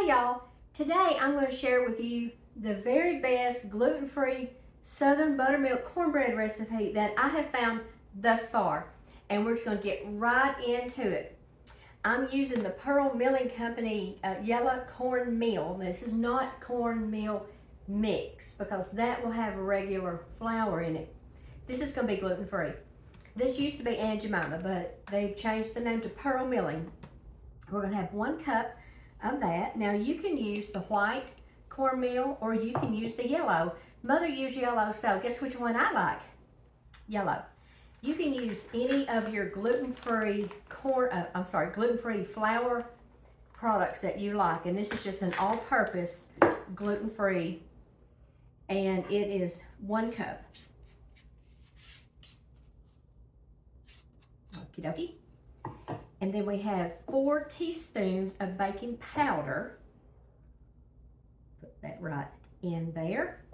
Hi y'all, today I'm going to share with you the very best gluten-free Southern Buttermilk Cornbread recipe that I have found thus far. And we're just going to get right into it. I'm using the Pearl Milling Company yellow cornmeal. This is not cornmeal mix because that will have regular flour in it. This is going to be gluten-free. This used to be Aunt Jemima, but they've changed the name to Pearl Milling. We're going to have 1 cup of that. Now you can use the white cornmeal or you can use the yellow. Mother used yellow, so guess which one I like? Yellow. You can use any of your gluten-free gluten-free flour products that you like, and this is just an all-purpose gluten-free, and it is 1 cup. Okie dokie. And then we have 4 teaspoons of baking powder. Put that right in there.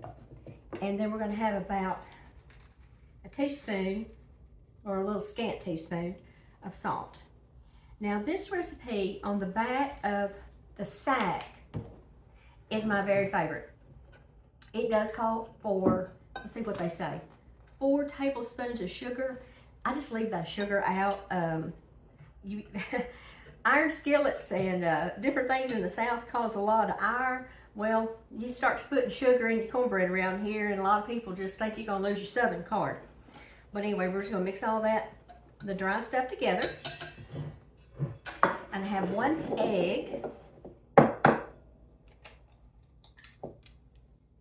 And then we're going to have about a teaspoon or a little scant teaspoon of salt. Now this recipe on the back of the sack is my very favorite. It does call for, let's see what they say, 4 tablespoons of sugar. I just leave that sugar out. Iron skillets and different things in the South cause a lot of ire. Well, you start putting sugar in your cornbread around here and a lot of people just think you're going to lose your Southern card. But anyway, we're just going to mix all that, the dry stuff together. And I have 1 egg.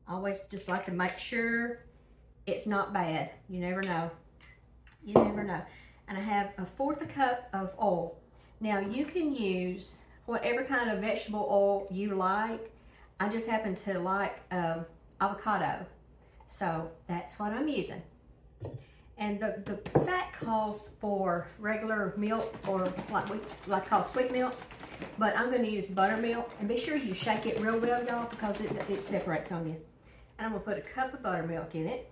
Always just like to make sure it's not bad. You never know. You never know. And I have 1/4 cup of oil. Now you can use whatever kind of vegetable oil you like. I just happen to like avocado, so that's what I'm using. And the sack calls for regular milk, or like we call sweet milk, but I'm going to use buttermilk. And be sure you shake it real well, y'all, because it separates on you. And I'm going to put a cup of buttermilk in it.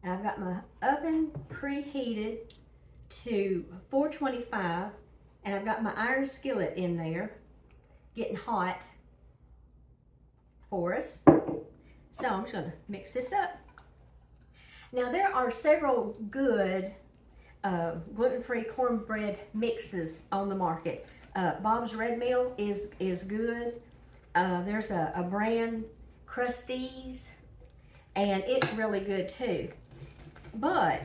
And I've got my oven preheated to 425, and I've got my iron skillet in there getting hot for us. So I'm just going to mix this up. Now there are several good gluten-free cornbread mixes on the market. Bob's Red Mill is good. There's a brand, Krusteaz, and it's really good too. But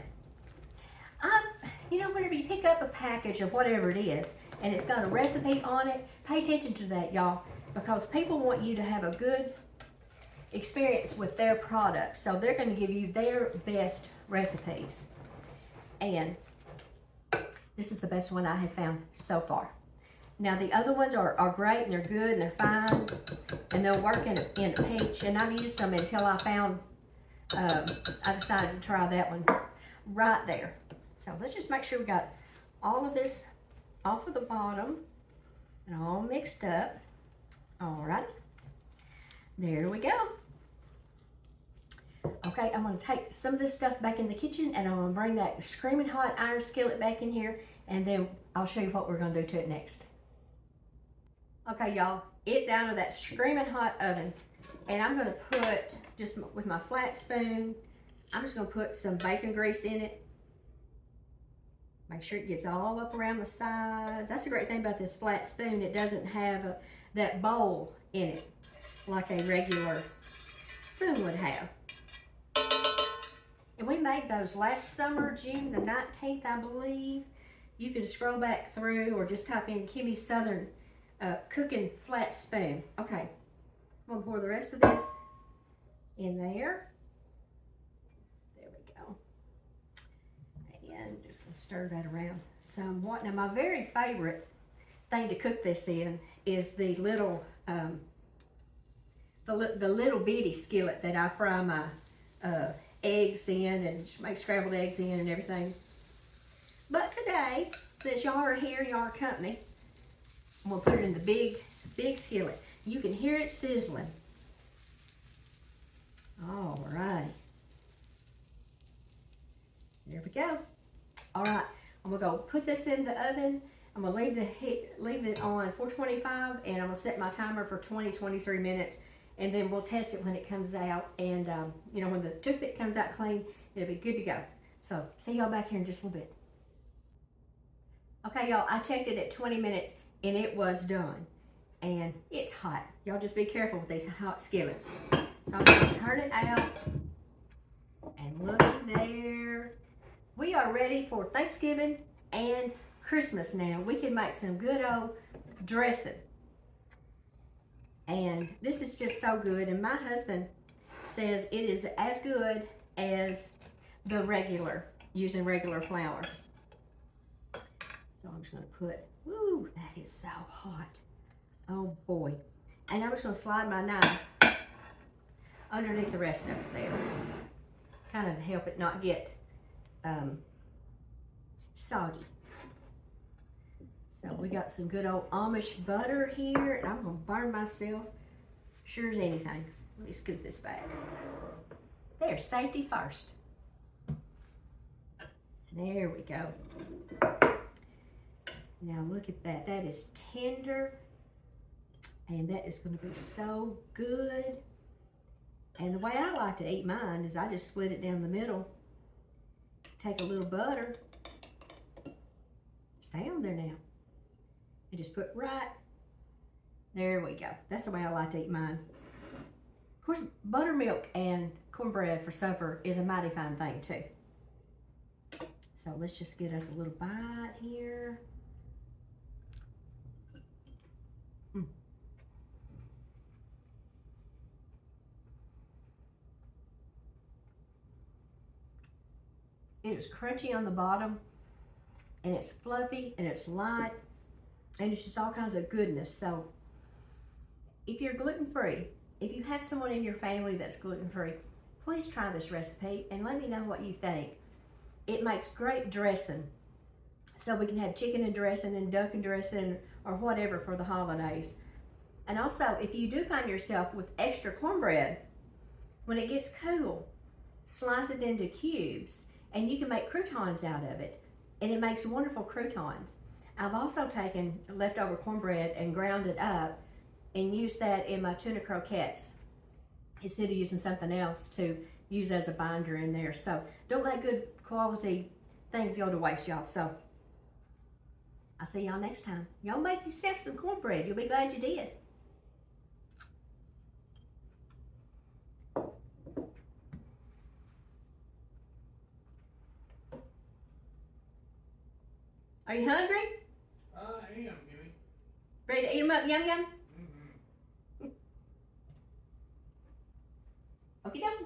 you know, whenever you pick up a package of whatever it is and it's got a recipe on it, pay attention to that, y'all, because people want you to have a good experience with their products. So they're going to give you their best recipes. And this is the best one I have found so far. Now the other ones are great and they're good and they're fine and they'll work in a pinch, and I've used them until I found I decided to try that one right there. So let's just make sure we got all of this off of the bottom and all mixed up. All right, there we go. Okay, I'm going to take some of this stuff back in the kitchen and I'm going to bring that screaming hot iron skillet back in here, and then I'll show you what we're going to do to it next. Okay, y'all, it's out of that screaming hot oven. And I'm going to put, just with my flat spoon, I'm just going to put some bacon grease in it. Make sure it gets all up around the sides. That's the great thing about this flat spoon. It doesn't have that bowl in it like a regular spoon would have. And we made those last summer, June the 19th, I believe. You can scroll back through or just type in Kimmy's Southern cooking flat spoon. Okay. I'm going to pour the rest of this in there. There we go. And just going to stir that around somewhat. Now my very favorite thing to cook this in is the little the little bitty skillet that I fry my eggs in and make scrambled eggs in and everything. But today, since y'all are here, y'all are company, I'm going to put it in the big skillet. You can hear it sizzling. All right. There we go. All right. I'm gonna go put this in the oven. I'm gonna leave it on 425, and I'm gonna set my timer for 23 minutes, and then we'll test it when it comes out. And you know, when the toothpick comes out clean, it'll be good to go. So see y'all back here in just a little bit. Okay, y'all, I checked it at 20 minutes and it was done. And it's hot. Y'all just be careful with these hot skillets. So I'm gonna turn it out, and look there. We are ready for Thanksgiving and Christmas now. We can make some good old dressing. And this is just so good. And my husband says it is as good as the regular, using regular flour. So I'm just gonna put, woo, that is so hot. Oh boy. And I'm just gonna slide my knife underneath the rest of it there. Kind of help it not get soggy. So we got some good old Amish butter here, and I'm gonna burn myself sure as anything. Let me scoot this back. There, safety first. There we go. Now look at that. That is tender, and that is going to be so good. And the way I like to eat mine is I just split it down the middle, take a little butter, stay on there now, and just put right, there we go. That's the way I like to eat mine. Of course, buttermilk and cornbread for supper is a mighty fine thing too. So let's just get us a little bite here. It is crunchy on the bottom, and it's fluffy, and it's light, and it's just all kinds of goodness. So if you're gluten-free, if you have someone in your family that's gluten-free, please try this recipe and let me know what you think. It makes great dressing. So we can have chicken and dressing and duck and dressing or whatever for the holidays. And also, if you do find yourself with extra cornbread, when it gets cool, slice it into cubes, and you can make croutons out of it, and it makes wonderful croutons. I've also taken leftover cornbread and ground it up and used that in my tuna croquettes instead of using something else to use as a binder in there. So don't let good quality things go to waste, y'all. So I'll see y'all next time. Y'all make yourself some cornbread. You'll be glad you did. Are you hungry? I am, Kimmy. Ready to eat them up, yum yum? Mm-hmm. Okie dokie.